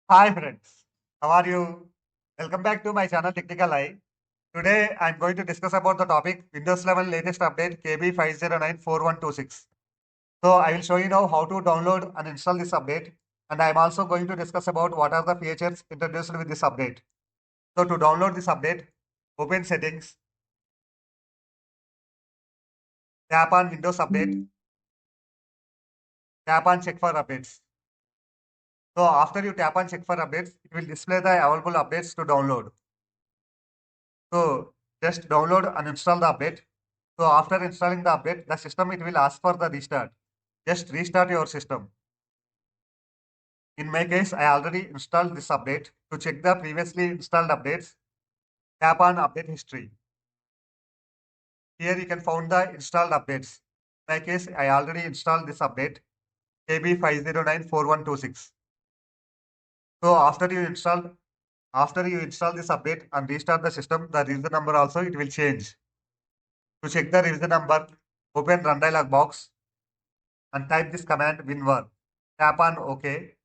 Hi friends, how are you? Welcome back to my channel Technical Eye. Today I'm going to discuss about the topic Windows 11 latest update KB5094126. So I will show you now how to download and install this update, and I'm also going to discuss about what are the features introduced with this update. So to download this update, open settings, tap on Windows Update, tap on check for updates. So after you tap on check for updates, it will display the available updates to download. So just download and install the update. So after installing the update, the system it will ask for the restart. Just restart your system. In my case, I already installed this update. To check the previously installed updates, tap on update history. Here you can find the installed updates. In my case, I already installed this update, KB5094126. So after you install this update and restart the system, the revision number also it will change. To check the revision number, open run dialog box and type this command winver. Tap on OK.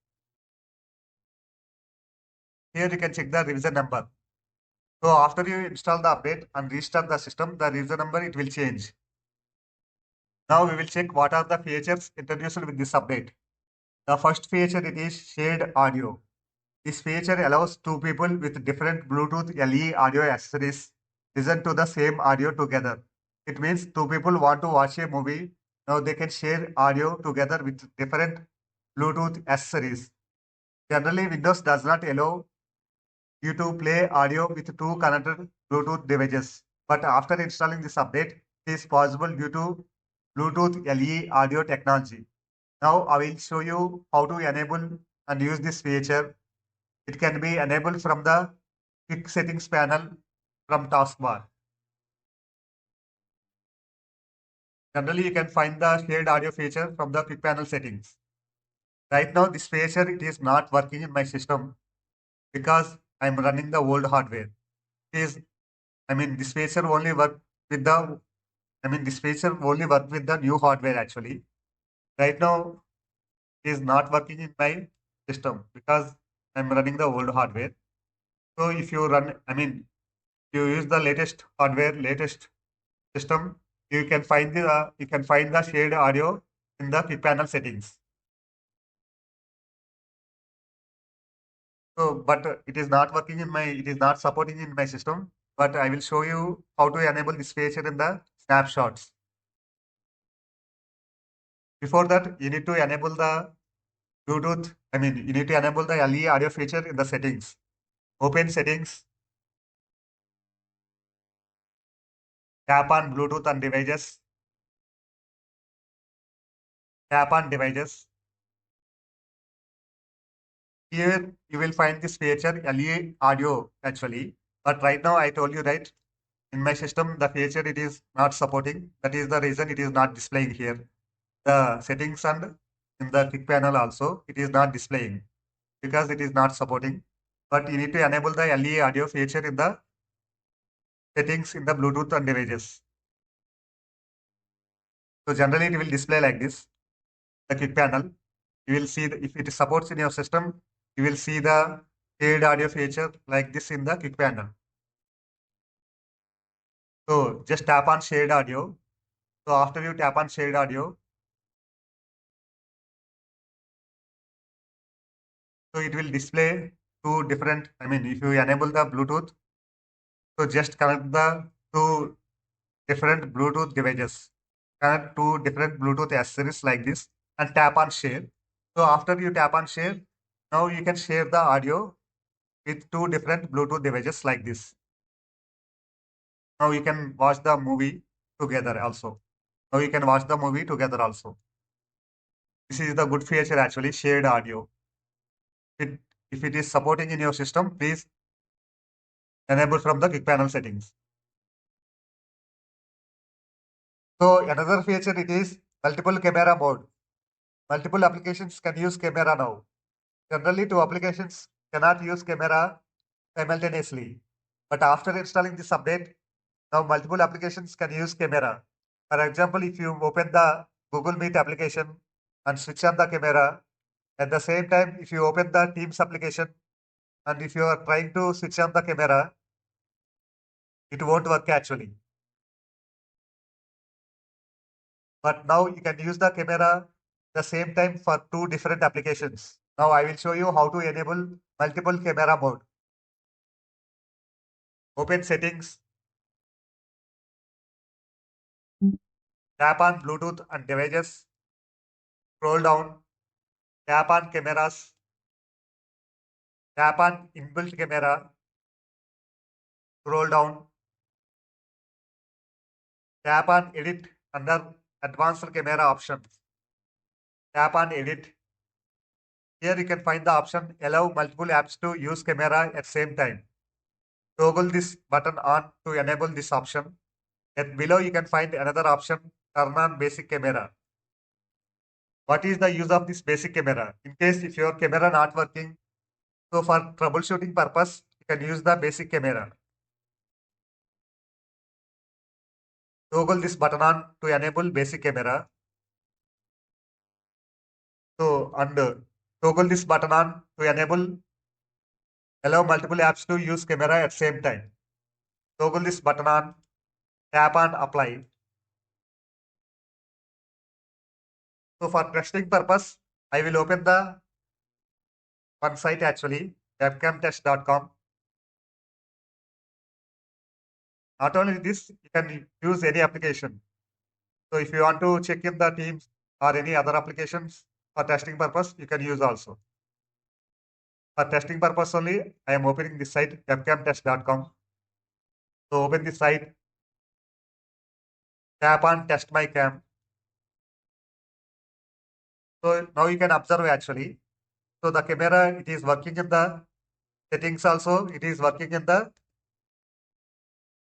Here you can check the revision number. So after you install the update and restart the system, the revision number it will change. Now we will check what are the features introduced with this update. The first feature it is shared audio. This feature allows two people with different Bluetooth LE audio accessories listen to the same audio together. It means two people want to watch a movie. Now they can share audio together with different Bluetooth accessories. Generally, Windows does not allow you to play audio with two connected Bluetooth devices. But after installing this update, it is possible due to Bluetooth LE audio technology. Now I will show you how to enable and use this feature. It can be enabled from the quick settings panel from taskbar. Generally, you can find the shared audio feature from the quick panel settings. Right now, this feature it is not working in my system because I'm running the old hardware. It is, this feature only work with the this feature only work with the new hardware actually. Right now, it is not working in my system because I'm running the old hardware. So if you run, you use the latest hardware, latest system, you can find the shared audio in the quick panel settings. So, but it is not working in my, it is not supporting in my system. But I will show you how to enable this feature in the snapshots. Before that, you need to enable the Bluetooth. You need to enable the LE audio feature in the settings. Open settings, tap on Bluetooth and devices, tap on devices. Here you will find this feature LE audio actually. But right now I told you right, in my system the feature it is not supporting. That is the reason it is not displaying here. The settings and in the quick panel also it is not displaying because it is not supporting. But you need to enable the LE audio feature in the settings in the Bluetooth and devices. So generally it will display like this, the quick panel. You will see if it supports in your system, you will see the shared audio feature like this in the quick panel. So just tap on shared audio. So after you tap on shared audio, so it will display two different, if you enable the Bluetooth, so just connect the two different Bluetooth devices. Connect two different Bluetooth accessories like this and tap on share. So after you tap on share, now you can share the audio with two different Bluetooth devices like this. Now you can watch the movie together also. Now you can watch the movie together also. This is the good feature actually, shared audio. If it is supporting in your system, please enable from the quick panel settings. So another feature it is multiple camera mode. Multiple applications can use camera now. Generally, two applications cannot use camera simultaneously. But after installing this update, now multiple applications can use camera. For example, if you open the Google Meet application and switch on the camera, At the same time, if you open the Teams application and if you are trying to switch on the camera, it won't work actually. But now you can use the camera the same time for two different applications. Now I will show you how to enable multiple camera mode. Open settings, tap on Bluetooth and devices, scroll down, tap on cameras, tap on inbuilt camera, scroll down, tap on edit under advanced camera options. Tap on edit. Here you can find the option allow multiple apps to use camera at same time. Toggle this button on to enable this option. At below you can find another option, turn on basic camera. What is the use of this basic camera? In case if your camera not working, so for troubleshooting purpose, you can use the basic camera. Toggle this button on to enable basic camera. So toggle this button on to enable allow multiple apps to use camera at same time. Toggle this button on, tap on apply. So for testing purpose, I will open the one site actually, webcamtest.com. Not only this, you can use any application. So if you want to check in the Teams or any other applications for testing purpose, you can use also. For testing purpose only, I am opening this site, webcamtest.com. So open this site, tap on test my cam. So now you can observe actually. So the camera, it is working in the settings also, it is working in the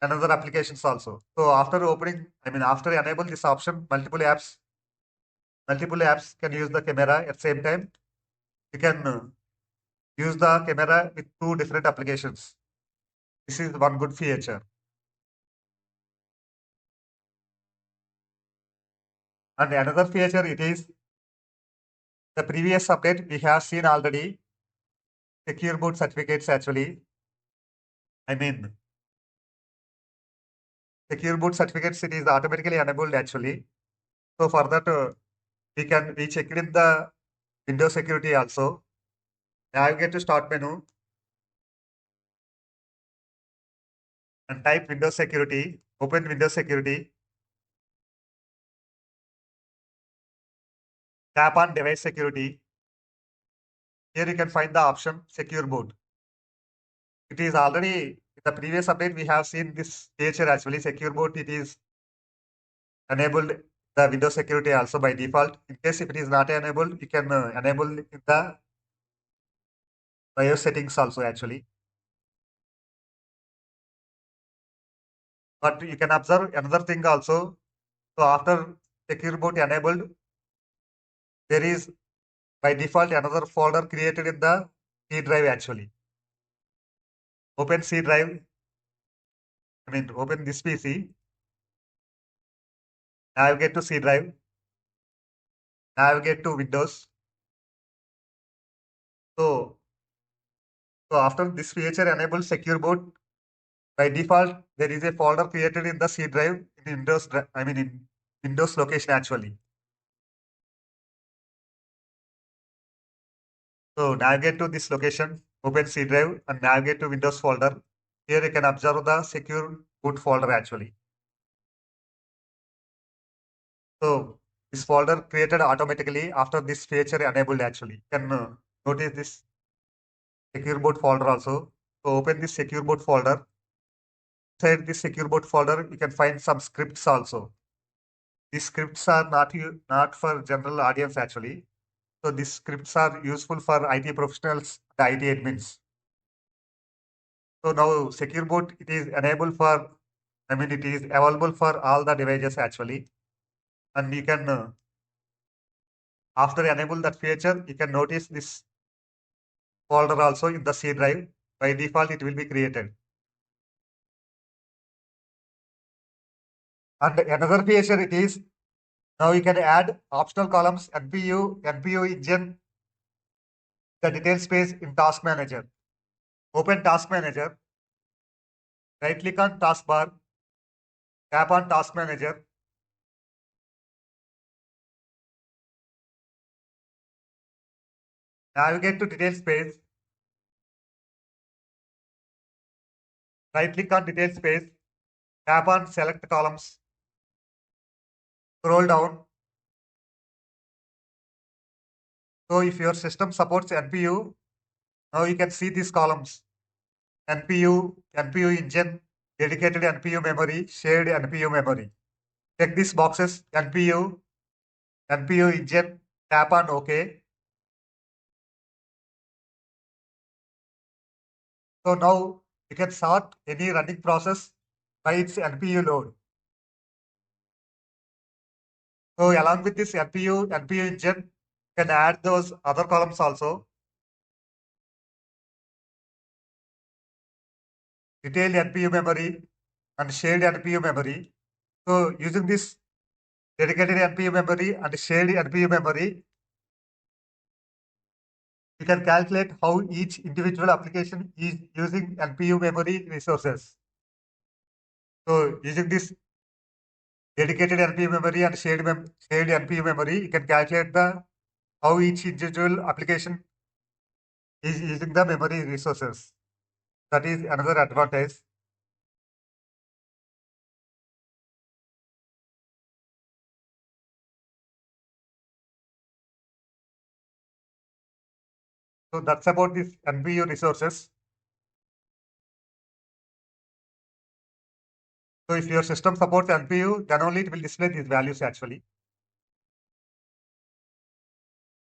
another applications also. So after opening, after enable this option, multiple apps can use the camera at same time. You can use the camera with two different applications. This is one good feature. And another feature it is the previous update we have seen already. Secure boot certificates actually. Secure boot certificates it is automatically enabled actually. So for that we check it in the Windows security also. Navigate to start menu and type Windows security. Open Windows security. Tap on device security. Here you can find the option secure boot. It is already in the previous update we have seen this feature actually secure boot. It is enabled the Windows security also by default. In case if it is not enabled, you can enable in the BIOS settings also actually. But you can observe another thing also. So after secure boot enabled, there is by default another folder created in the C drive actually. Open C drive. Open this PC. Navigate to C drive. Navigate to Windows. So after this feature enables secure boot, by default there is a folder created in the C drive in Windows. In Windows location actually. So navigate to this location, open C drive and navigate to Windows folder. Here you can observe the secure boot folder actually. So this folder created automatically after this feature enabled actually. You can notice this secure boot folder also. So open this secure boot folder. Inside this secure boot folder, you can find some scripts also. These scripts are not for general audience actually. So these scripts are useful for IT professionals, the IT admins. So now secure boot it is enabled for, it is available for all the devices actually, and you can after enable that feature, you can notice this folder also in the C drive. By default, it will be created. And another feature it is now you can add optional columns NPU engine the detail space in Task Manager. Open Task Manager, right click on Taskbar, tap on Task Manager. Navigate to detail space, right click on detail space, tap on select columns, scroll down. So if your system supports NPU, now you can see these columns. NPU, NPU engine, dedicated NPU memory, shared NPU memory. Check these boxes, NPU, NPU engine, tap on OK. So now you can sort any running process by its NPU load. So along with this NPU engine, you can add those other columns also. Detailed NPU memory and shared NPU memory. So using this dedicated NPU memory and shared NPU memory, you can calculate how each individual application is using NPU memory resources. So using this dedicated NPU memory and shared NPU memory, you can calculate how each individual application is using the memory resources. That is another advantage. So that's about this NPU resources. So if your system supports NPU, then only it will display these values actually.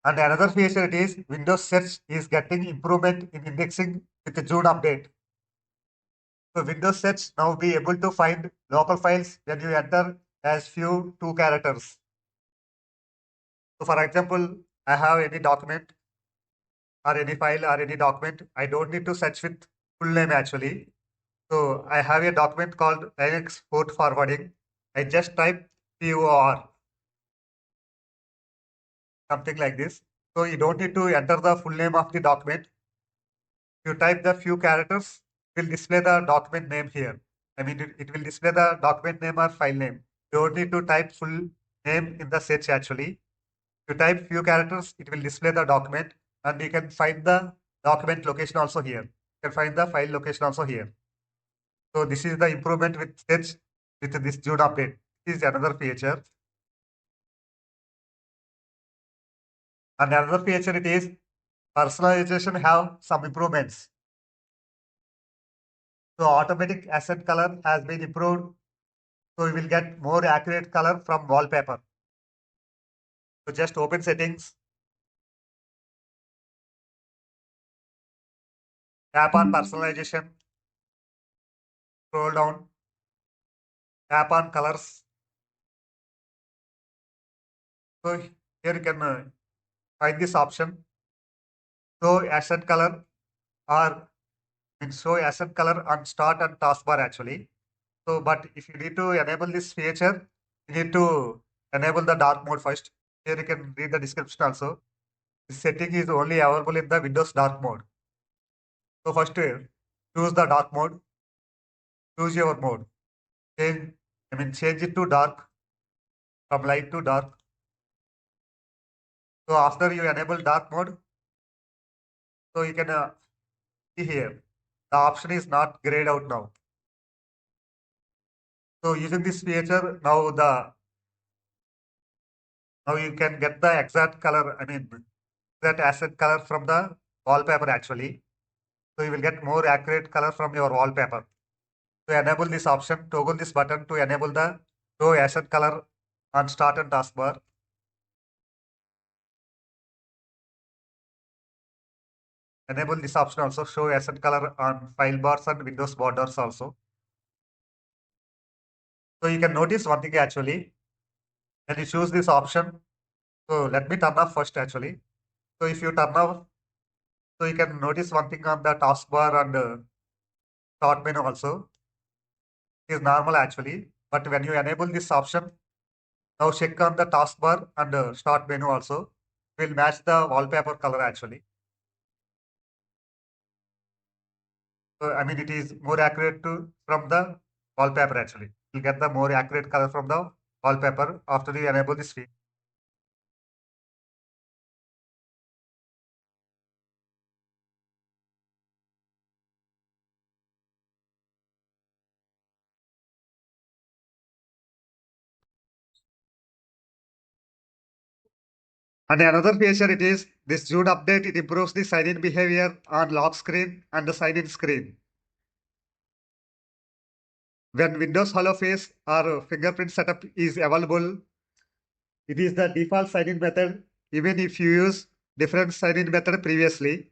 And another feature it is Windows search is getting improvement in indexing with the June update. So Windows search now be able to find local files when you enter as few 2 characters. So for example, I have any document or any file or any document. I don't need to search with full name actually. So I have a document called Linux port forwarding. I just type POR, something like this. So you don't need to enter the full name of the document. You type the few characters, it will display the document name here. I mean, it will display the document name or file name. You don't need to type full name in the search actually. You type few characters, it will display the document, and you can find the document location also here. You can find the file location also here. So this is the improvement with search with this June update. This is another feature. And another feature it is personalization have some improvements. So automatic accent color has been improved. So you will get more accurate color from wallpaper. So just open settings, tap on personalization, scroll down, tap on colors. So here you can find this option. Show accent color or show accent color on start and taskbar actually. So, but if you need to enable this feature, you need to enable the dark mode first. Here you can read the description also. This setting is only available in the Windows dark mode. So first choose the dark mode, choose your mode. Change it to dark, from light to dark. So after you enable dark mode, so you can see here, the option is not grayed out now. So using this feature, now you can get the exact color, that accent color from the wallpaper actually. So you will get more accurate color from your wallpaper. To enable this option, toggle this button to enable the show accent color on start and taskbar. Enable this option also, show accent color on file bars and Windows borders also. So you can notice one thing actually, when you choose this option. So let me turn off first actually. So if you turn off, so you can notice one thing on the taskbar and start menu also. It is normal actually, but when you enable this option, now check on the taskbar and start menu also. Will match the wallpaper color actually. So, I mean, it is more accurate from the wallpaper actually. You'll get the more accurate color from the wallpaper after you enable this feature. And another feature it is this June update. It improves the sign-in behavior on lock screen and the sign-in screen. When Windows Hello Face or fingerprint setup is available, it is the default sign-in method, even if you use different sign-in method previously.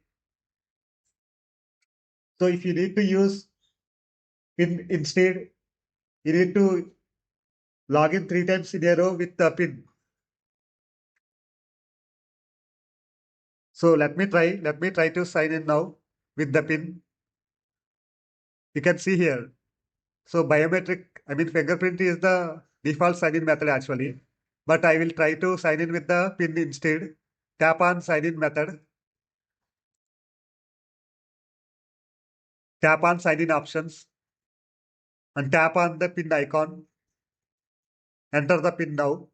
So if you need to use PIN instead, you need to log in 3 times in a row with the PIN. So let me try to sign in now with the PIN. You can see here. So biometric, I mean fingerprint is the default sign-in method actually. But I will try to sign in with the PIN instead. Tap on sign-in method. Tap on sign-in options. And tap on the PIN icon. Enter the PIN now.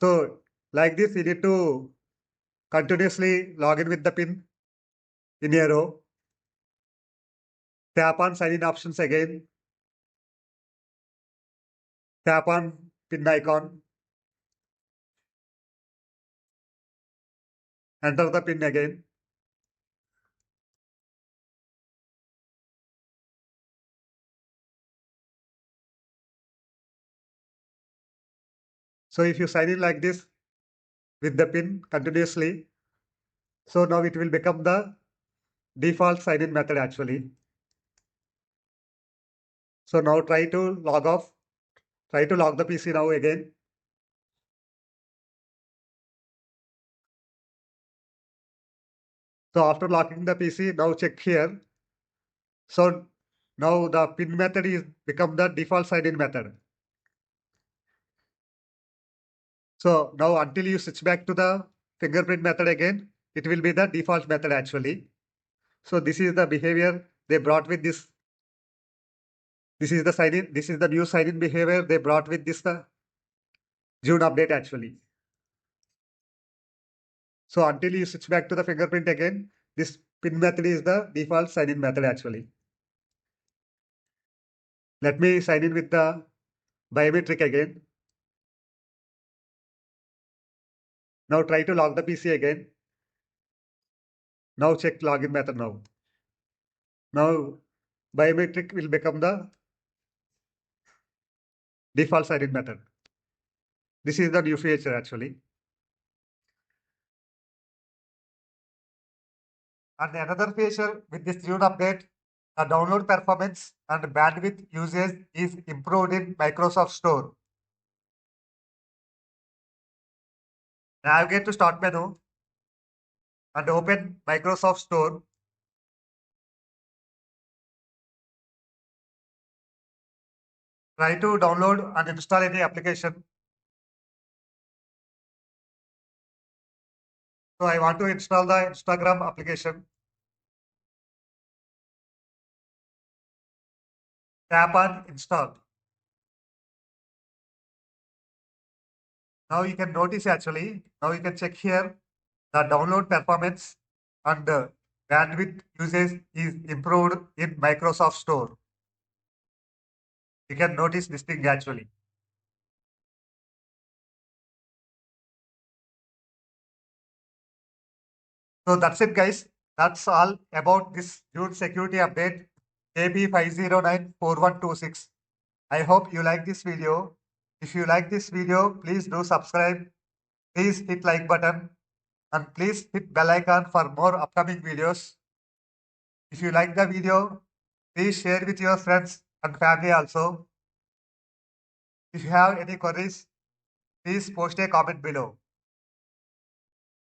So like this, you need to continuously log in with the PIN in a row. Tap on sign-in options again. Tap on PIN icon. Enter the PIN again. So if you sign in like this with the PIN continuously, so now it will become the default sign-in method actually. So now try to log off. Try to log the PC now again. So after locking the PC, now check here. So now the PIN method is become the default sign-in method. So now until you switch back to the fingerprint method again, it will be the default method actually. So this is the behavior they brought with this. This is the sign-in. This is the new sign-in behavior they brought with this June update actually. So until you switch back to the fingerprint again, this PIN method is the default sign-in method actually. Let me sign in with the biometric again. Now try to log the PC again. Now check login method now. Now biometric will become the default sign-in method. This is the new feature actually. And another feature with this June update, the download performance and bandwidth usage is improved in Microsoft Store. Navigate to Start menu and open Microsoft Store. Try to download and install any application. So I want to install the Instagram application. Tap on install. Now you can notice actually, now you can check here the download performance and the bandwidth usage is improved in Microsoft Store. You can notice this thing actually. So that's it guys. That's all about this June security update KB5094126. I hope you like this video. If you like this video, please do subscribe. Please hit like button and please hit bell icon for more upcoming videos. If you like the video, please share with your friends and family also. If you have any queries, please post a comment below.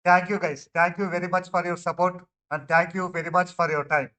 Thank you guys. Thank you very much for your support and thank you very much for your time.